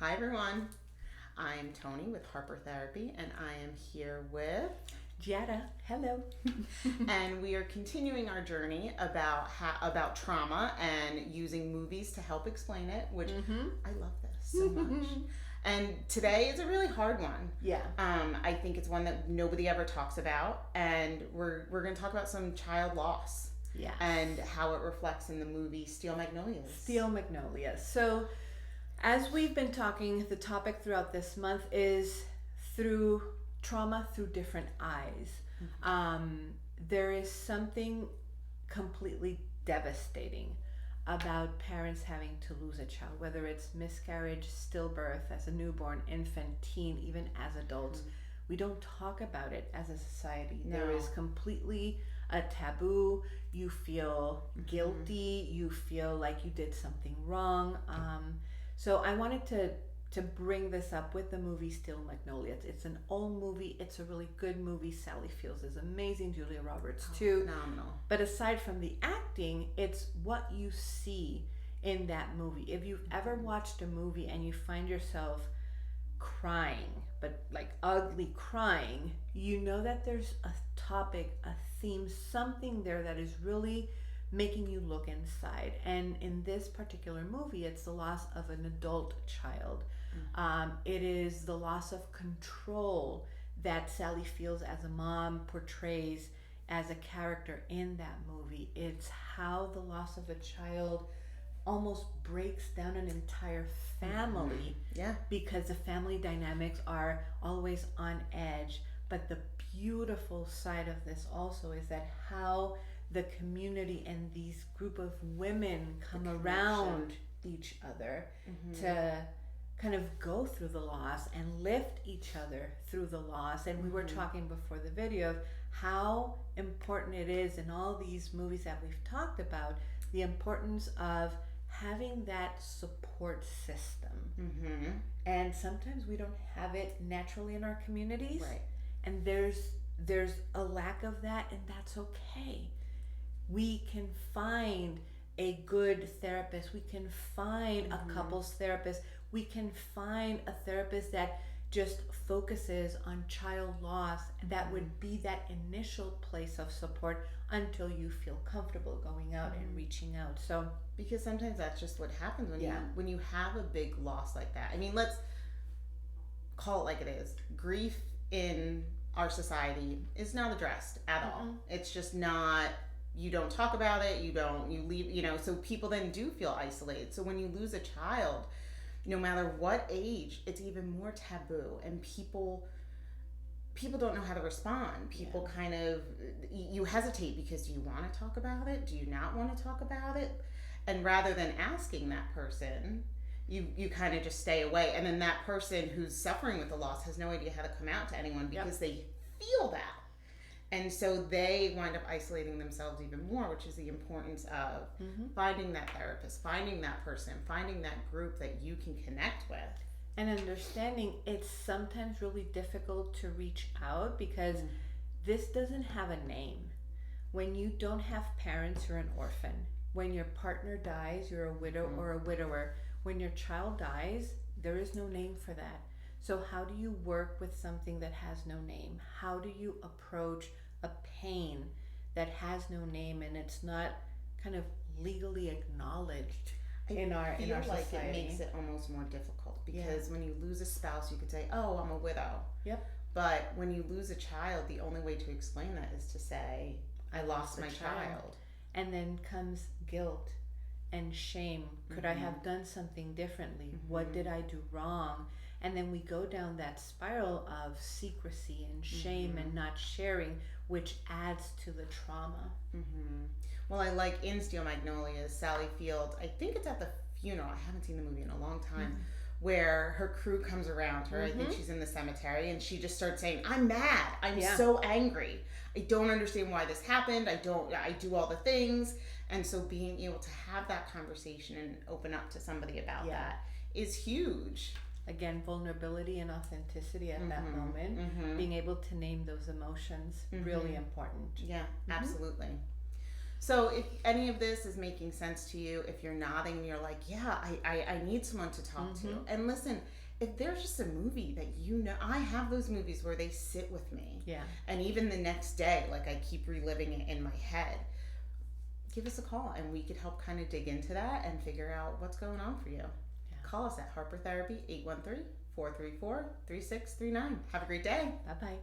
Hi everyone, I'm Tony with Harper Therapy and I am here with Giada, hello. and we are continuing our journey about trauma and using movies to help explain it, which I love this so much. And today is a really hard one. Yeah. I think it's one that nobody ever talks about, and we're going to talk about some child loss. Yeah. And how it reflects in the movie Steel Magnolias. Steel Magnolias. So, as we've been talking, the topic throughout this month is through trauma through different eyes. There is something completely devastating about parents having to lose a child, whether it's miscarriage, stillbirth, as a newborn, infant, teen, even as adults. We don't talk about it as a society. No. There is completely a taboo. You feel guilty. You feel like you did something wrong. So I wanted to bring this up with the movie Steel Magnolias. It's an old movie. It's a really good movie. Sally Fields is amazing. Julia Roberts too. Phenomenal. But aside from the acting, it's what you see in that movie. If you've ever watched a movie and you find yourself crying, but like ugly crying, you know that there's a topic, a theme, something there that is really making you look inside. And in this particular movie, it's the loss of an adult child. It is the loss of control that Sally Fields as a mom portrays as a character in that movie. It's how the loss of a child almost breaks down an entire family. Yeah. Because the family dynamics are always on edge. But the beautiful side of this also is that how the community and these group of women come around each other to kind of go through the loss and lift each other through the loss. And we were talking before the video of how important it is in all these movies that we've talked about, the importance of having that support system. And sometimes we don't have it naturally in our communities. Right. And there's a lack of that, and that's okay. We can find a good therapist. We can find a couples therapist. We can find a therapist that just focuses on child loss. That would be that initial place of support until you feel comfortable going out and reaching out. So because sometimes that's just what happens when you have a big loss like that. I mean, let's call it like it is. Grief in our society is not addressed at all. It's just not. You don't talk about it, you leave, so people then do feel isolated. So when you lose a child, no matter what age, it's even more taboo, and people don't know how to respond. People kind of, you hesitate because do you want to talk about it? Do you not want to talk about it? And rather than asking that person, you kind of just stay away. And then that person who's suffering with the loss has no idea how to come out to anyone because they feel that. And so they wind up isolating themselves even more, which is the importance of finding that therapist, finding that person, finding that group that you can connect with. And understanding it's sometimes really difficult to reach out because this doesn't have a name. When you don't have parents, you're an orphan. When your partner dies, you're a widow or a widower. When your child dies, there is no name for that. So how do you work with something that has no name? How do you approach a pain that has no name and it's not kind of legally acknowledged in our society? I feel like it makes it almost more difficult because when you lose a spouse, you could say, "Oh, I'm a widow." Yep. But when you lose a child, the only way to explain that is to say, "I lost my child." And then comes guilt and shame. Could I have done something differently? What did I do wrong? And then we go down that spiral of secrecy and shame and not sharing, which adds to the trauma. Well, I like in Steel Magnolias, Sally Fields, I think it's at the funeral, I haven't seen the movie in a long time, where her crew comes around her. I think she's in the cemetery, and she just starts saying, "I'm mad. I'm so angry. I don't understand why this happened. I do all the things." And so being able to have that conversation and open up to somebody about that is huge. Again, vulnerability and authenticity at that moment, being able to name those emotions, really important. Yeah, absolutely. So if any of this is making sense to you, if you're nodding and you're like, yeah, I need someone to talk to. And listen, if there's just a movie that I have those movies where they sit with me. Yeah. And even the next day, like I keep reliving it in my head. Give us a call and we could help kind of dig into that and figure out what's going on for you. Yeah. Call us at Harper Therapy 813-434-3639. Have a great day. Bye-bye.